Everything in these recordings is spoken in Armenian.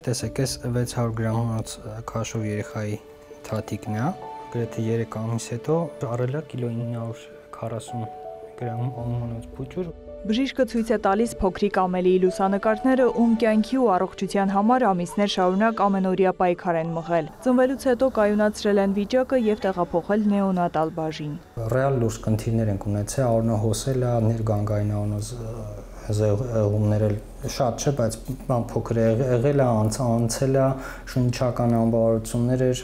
Տեսեք, այս 600 գրամանոց քաշով երեխայի թաթիկն է, գրեթե 3 ամիս հետո առել է կիլո 940 գրամ անմանոց փուչուր։ Բժիշկը ցույց է տալիս փոքրիկ Ամելիի լուսանկարները, ում կյանքի ու առողջության համար ամիսներ շարունակ ամենօրյա պայքար են մղել։ Ծնվելուց հետո կայունացրել են վիճակը եւ տեղափոխել նեոնատալ բաժին։ Ռեալ լուրջ խնդիրներ ենք ունեցել, առնա հոսել է, ներգանգային անոզ զեղումներ շատ չէ, բայց փոքր եղել է, անցել է, շնչական անբավարարություններ էր,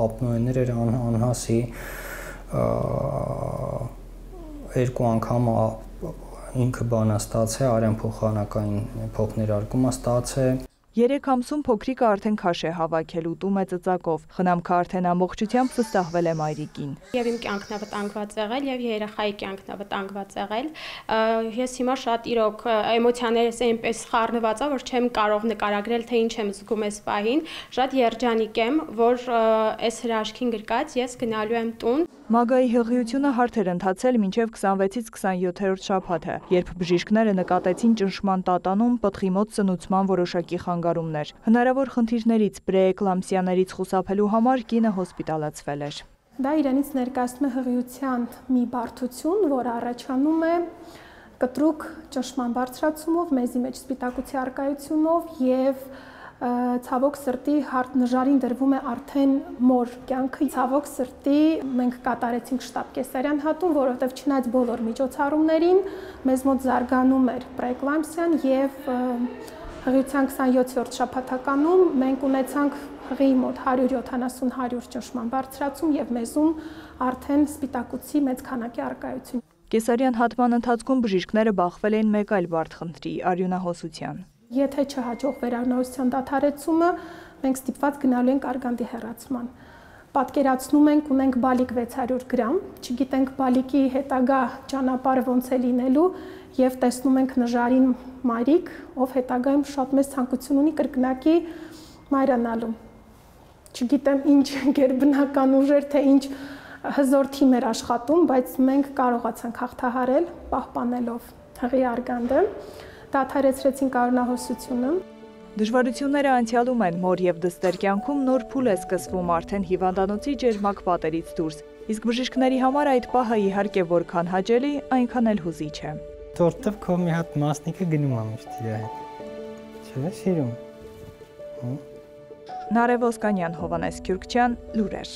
ապնոյներ էր անհասի, 2 անգամ ինքը բանա ստացել, արյան փոխանակային փոխներարկում է ստացել։ 3 ամսում փոքրիկը արդեն քաշ է հավաքել, ուտում է ծծակով, խնամքը արդեն ամբողջությամբ վստահվել է մայրիկին։ Եվ իմ կյանքն է վտանգված եղել, եւ երեխայի կյանքն է վտանգված եղել։ Ես հիմա շատ իրոք էմոցիաներս այնպես խառնված եմ, որ չեմ կարող նկարագրել, թե ինչ եմ զգում այս պահին։ Շատ երջանիկ եմ, որ այս հրաշքին գրկած ես գնալու եմ տուն։ Մագայի հղիությունը հարթ էր ընթացել մինչև 26-ից 27-րդ շաբաթը, երբ բժիշկները նկատեցին ճնշման տատանում, պտղի մոտ սնուցման որոշակի խանգարումներ։ Հնարավոր խնդիրներից պրեէկլամպսիաներից խուսափելու համար կինը հոսպիտալացվել էր։ Դա իրենից ներկայացնում է հղիության մի բարդություն, որը առաջանում է կտրուկ ճնշման բարձրացումով, մեզի մեջ սպիտակուցի առկայությունով եւ ցավոք սրտի նժարին դրվում է արդեն մոր կյանքը։ Ցավոք սրտի մենք կատարեցինք շտապ կեսարյան հատում, որովհետև չնայած բոլոր միջոցառումներին մեզ մոտ զարգանում էր պրեէկլամպսիան եւ հղիության 27-րդ շաբաթականում մենք ունեցանք հղիի մոտ 170-100 ճնշման բարձրացում եւ մեզում արդեն սպիտակուցի մեծ քանակի առկայություն։ Կեսարյան հատման ընթացքում բժիշկները բախվել էին մեկ այլ բարդ խնդրի՝ արյունահոսության։ Եթե չհաջող վերարյունահոսության դադարեցումը, մենք ստիպված գնալու ենք արգանդի հեռացման։ Պատկերացնում ենք, ունենք բալիկ 600 գրամ, չգիտենք բալիկի հետագա ճանապարհը ոնց է լինելու եւ տեսնում ենք նժարին մայրիկ, ով հետագայում շատ մեծ ցանկություն ունի կրկնակի մայրանալու։ Չգիտեմ ինչ գերբնական ուժեր, թե ինչ հզոր թիմ էր աշխատում, բայց մենք կարողացանք հաղթահարել, պահպանելով հղի արգանդը։ Դադարեցրեցինք արյունահոսությունը։ Դժվարությունները անցյալում են, մոր եւ դստեր կյանքում նոր փուլ է սկսվում արդեն հիվանդանոցի ջերմակ պատերից դուրս։ Իսկ բժիշկների համար այդ պահը իհարկե որքան հաճելի, այնքան էլ հուզիչ է։ Տորտով քո մի հատ մասնիկը գնում է միշտ իր հետ։ Չէ՞, սիրում։ Նարեկ Ոսկանյան, Հովհաննես Քյուրքչյան, լուրեր։